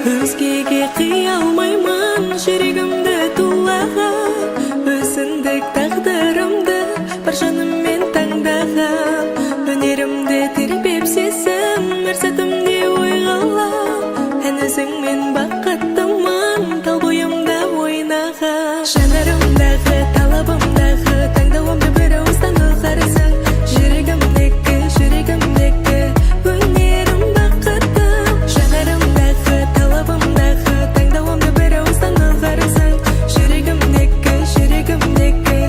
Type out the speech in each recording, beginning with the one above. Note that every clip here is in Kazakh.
Өзгеге қия алмаймын жүрегімді тулаған, өзіндік тағдырымды бар жаныммен таңдаған. Өнерімді тербеп сезім, әр сәтімде ойғалам. Ән өзіңмен бақыттымын, тал бойымда ойнаған. Жанарымдағы, талабымдағы таңдауымды бір ауыздан ұғарсың. Жүрегімдегі, жүрегімдегі өнерім бақыттым. Жанарымдағы, талабымдағы таңдауымды бір ауыздан ұғарсың. Жүрегімдегі, жүрегімдегі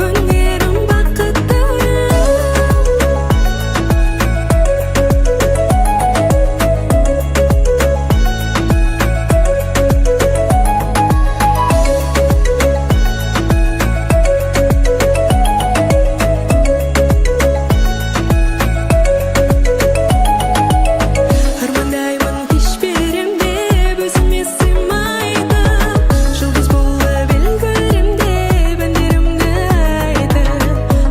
өнерім бақыттым. Армандаймын кеш берем деп өзіме сыймайды. Жұлдыз болып ел көремдеп әндерімді айтып.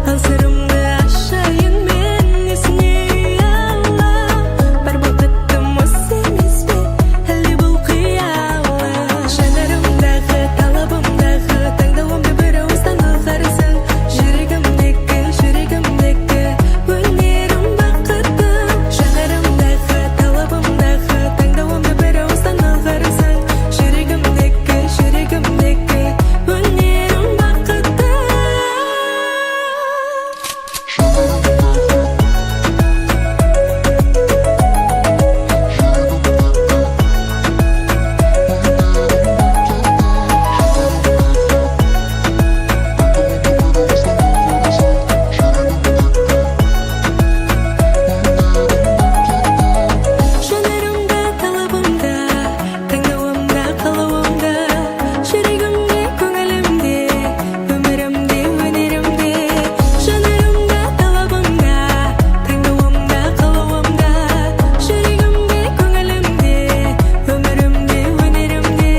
Ал сырымды ашайын мен несіне ұялам. Бар бақыттым осы емес пе, әлде бұл қиялым? Жанарымдағы, талабымдағы таңдауымды бір ауыздан ұғарсың. Жүрегімдегі, жүрегімдегі өнерім бақыттым. Жанарымдағы, талабымдағы таңдауымды бір ауыздан ұғарсың. Жүрегімдегі, жүрегімдегі өнерім бақыттым. Жанарымда, талабымда, таңдауымда, қалауымда. Жүрегімде, көңілімде, өмірімде, өнерімде. Жанарымда, талабымда, таңдауымда, қалауымда. Жүрегімде, көңілімде, өмірімде, өнерімде.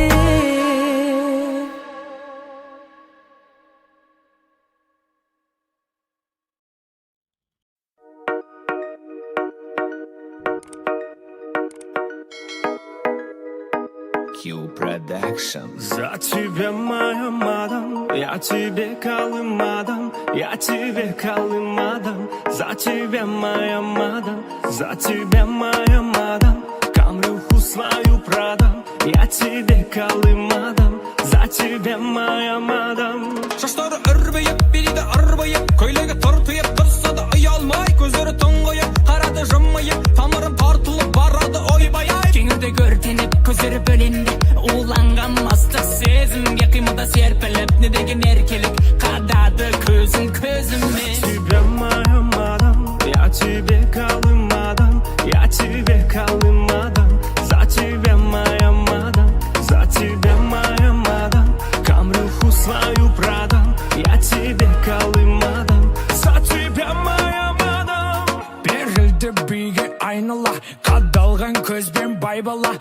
Q Production. За тебя, моя мадам, я тебе колымадам, я тебе колымадам. За тебя, моя мадам, за тебя, моя мадам, камрюху свою продам. Я тебе колымадам, за тебя, моя мадам. Шаштары үрбейіп, беледі арбайып, көйлегі тартыйып, тұрса да ұялмай, көздері тұңғайып, қарады жымайып, тамырым тартылып барады ойбай-ай. Кеңірде көртеніп, көздері бөленді, уланған мастық сезімге қимылда серпіліп, не деген еркелік қадады көзің көзіме. Тебя, моя мадам, я тебе колымадам, я тебе колымадам. За тебя, моя мадам, за тебя, моя мадам, камрюху свою продам. Я тебе колымадам, за тебя, моя мадам. Берілді биге айнала, қадалған көзбен байбала.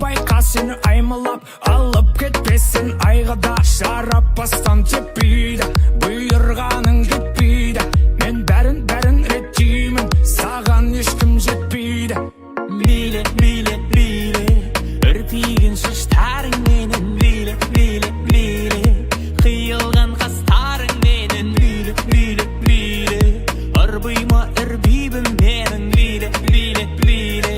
Байқа сені аймалап, алып кетпесін айғада. Шарапастан теппейді, бұйырғаның кетпейді. Мен бәрін реттеймін, саған ешкім жетпейді. Биле, биле, биле, үрпиген шаштарың менің. Биле, биле, биле, қиылған қастарың менің. Биле, биле, биле, ырбыйма үрбейбім менің. Биле, биле, биле.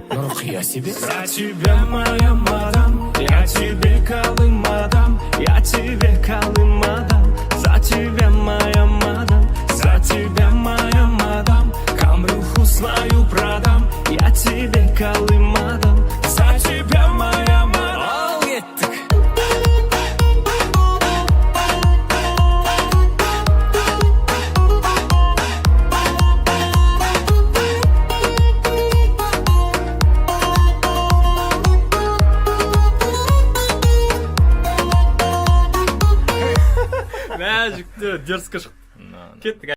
Нұрқия себе. За тебя, моя мадам, я тебе колымадам, я тебе колымадам. За тебя, моя мадам, за тебя, моя мадам, камрюху свою продам. Я тебе колымадам, за тебя, моя мадам. Ал кеттік. Мәжікті дерзкі шықты. Кеттік.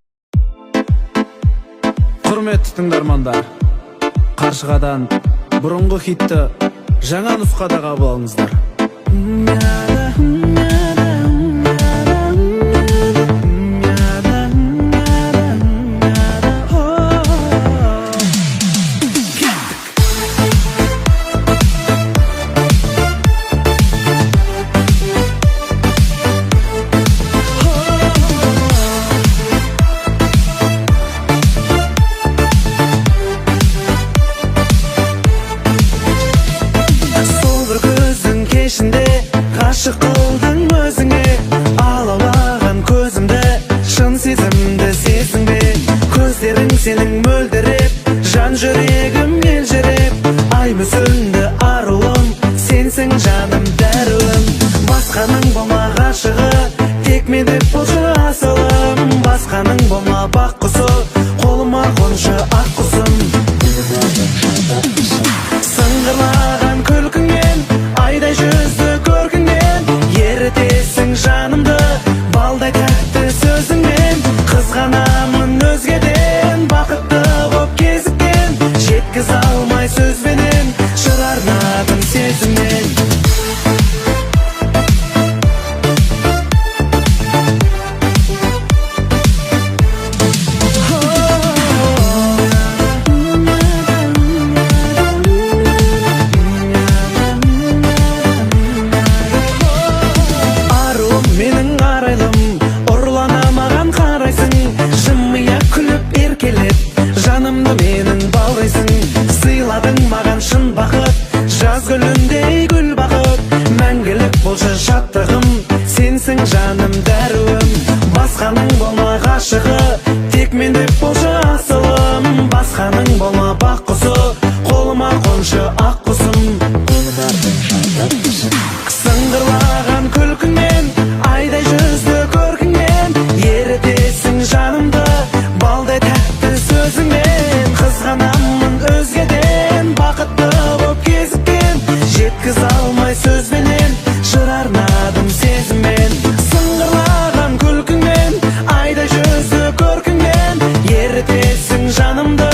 Құрметті тыңдармандар, Қаршығадан бұрынғы хитті жаңа нұсқада қабыл алыңыздар. ішінде ғашық қылдың өзіңе алаулаған көзімді шын сезімді сездің бе көздерің сенің мөлдіреп жан жүрегім елжіреп ай мүсінді аруым сенсің жаным дәруім басқаның болма ғашығы тек мен деп болшы асылым басқаның болма бақ құсы қолыма қоншы ақ құсым сыңғырлаған күлкіңнен айдай жүзді көркіңнен ерітесің жанымды балдай тәтті сөзіңмен қызғанамын өзгеден бақытты боп кезіккен жеткізе алмай сөзбенен жыр арнадым сезіммен жанымды менің баурайсың сыйладың маған шын бақыт жаз гүліндей гүл бақыт мәңгілік болшы шаттығым сенсің жаным дәруім басқаның болма ғашығы тек мен деп болшы асылым басқаның болма бақ құсы қолыма қоншы ақ құсым сыңғырлаған күлкіңмен айдай жүзді көркіңмен ерітесің жанымды балдай тәтті сөзіңмен қызғанамын өзгеден бақытты боп кезіккен жеткізе алмай сөзбенен жыр арнадым сезіммен сыңғырлаған күлкіңмен айдай жүзді көркіңмен ерітесің жанымды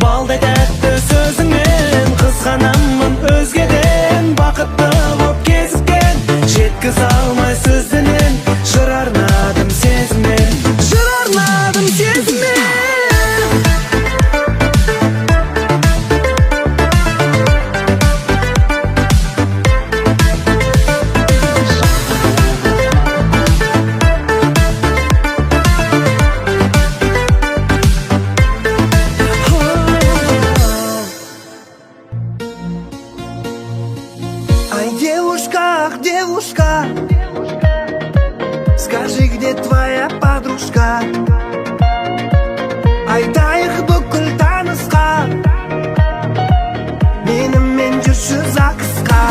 балдай тәтті сөзіңмен қызғанамын өзгеден бақытты боп кезіккен жеткізе алмай сөзбенен жыр арнадым сезіммен жыр арнадым сезіммен Ай, девушка, ах, девушка, скажи, где твоя подружка? Айтайық бүкіл танысқа менімен жүрші ЗАГСқа.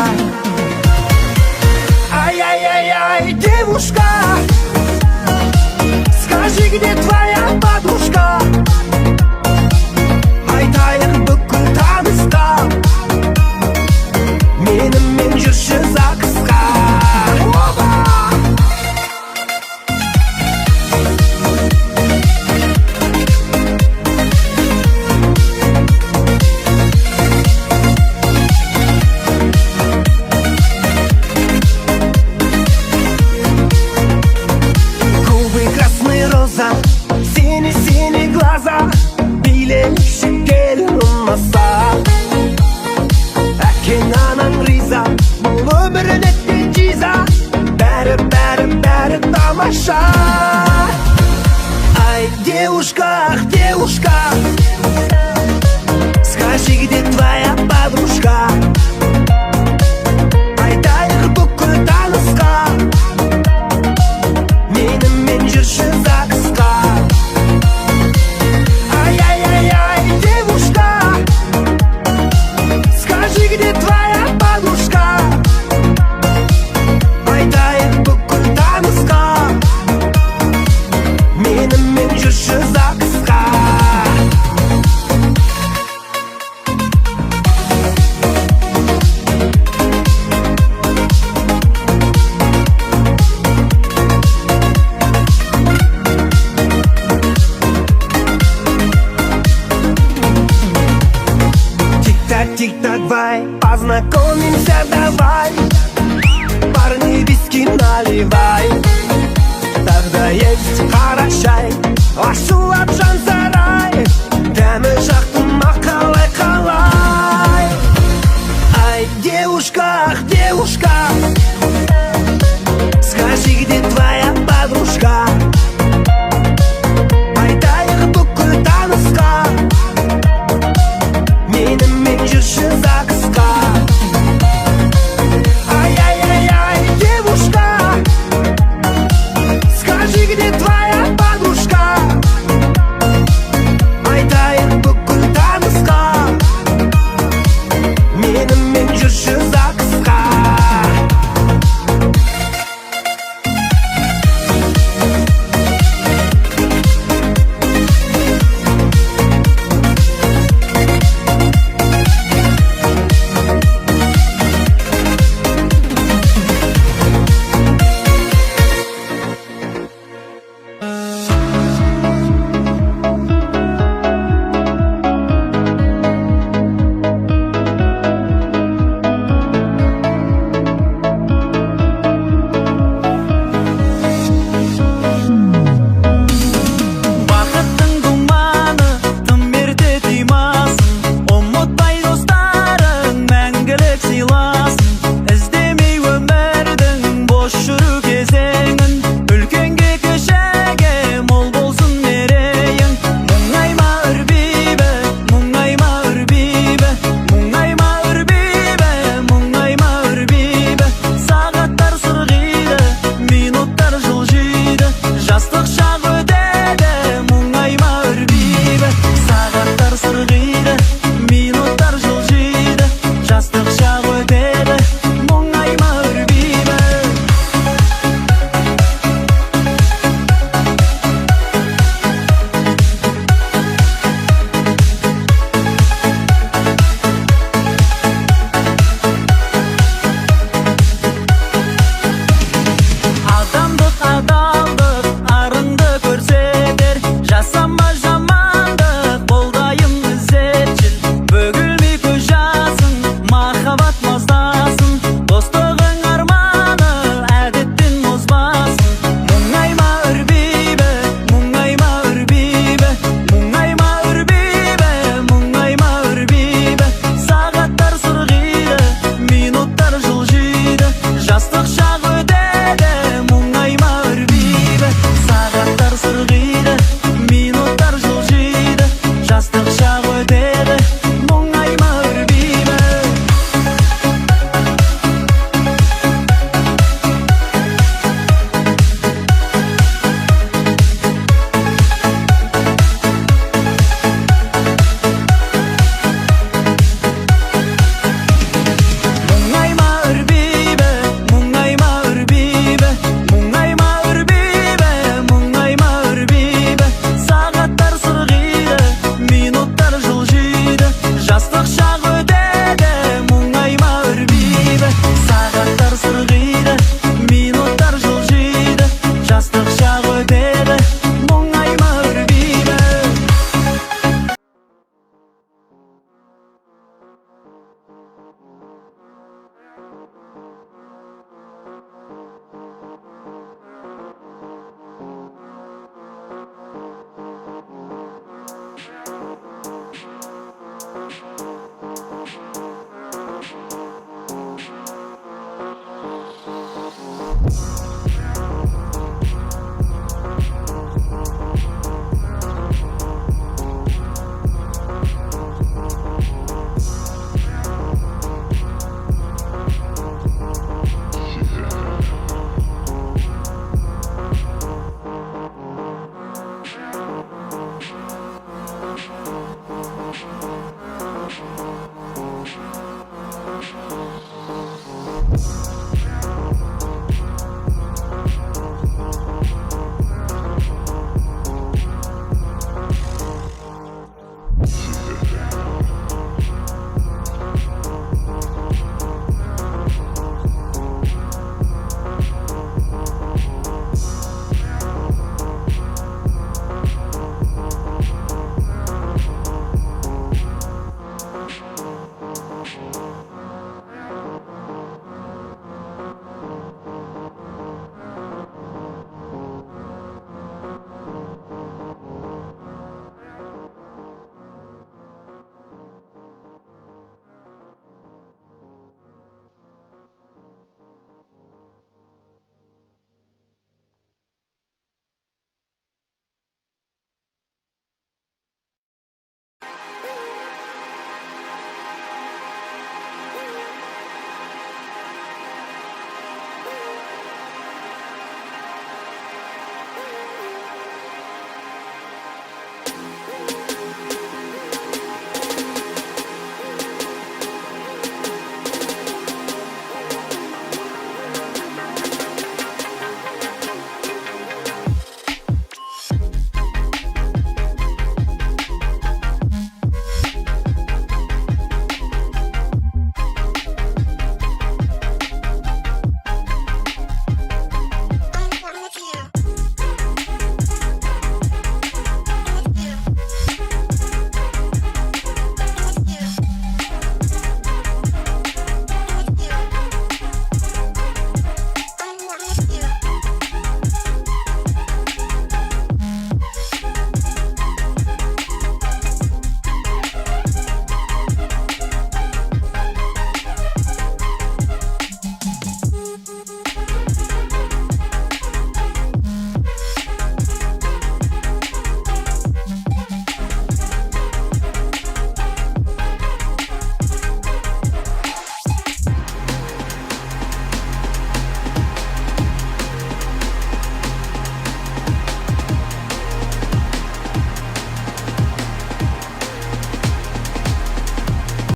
Ай-яй-яй-яй, девушка, скажи, где твоя подружка? Айтайық бүкіл танысқа менімен жүрші ЗАГСқа. Губы красные роза, синий-синий глаза, билек шекер ұнаса. Әкең анаң риза, бұл өмірін еткен жиза, бәрі тамаша. Ай, девушка, ах, девушка, скажи, где твоя подружка? Айтайық бүкіл танысқа менімен жүрші ЗАГСқа. Ай-яй-яй-яй, девушка, скажи, где твоя подружка? Айтайық бүкіл танысқа менімен жүрші ЗАГСқа. Тик-так, давай, познакомимся, давай. Парни, виски наливай. Тогда есть қара шай, ашулап жан сарай. Дәмі жақтым ақалай қалай. Ай, девушка, ах, девушка, скажи, где твоя подружка? Айтайық бүкіл танысқа менімен жүрші ЗАГСқа. Ай-яй-яй.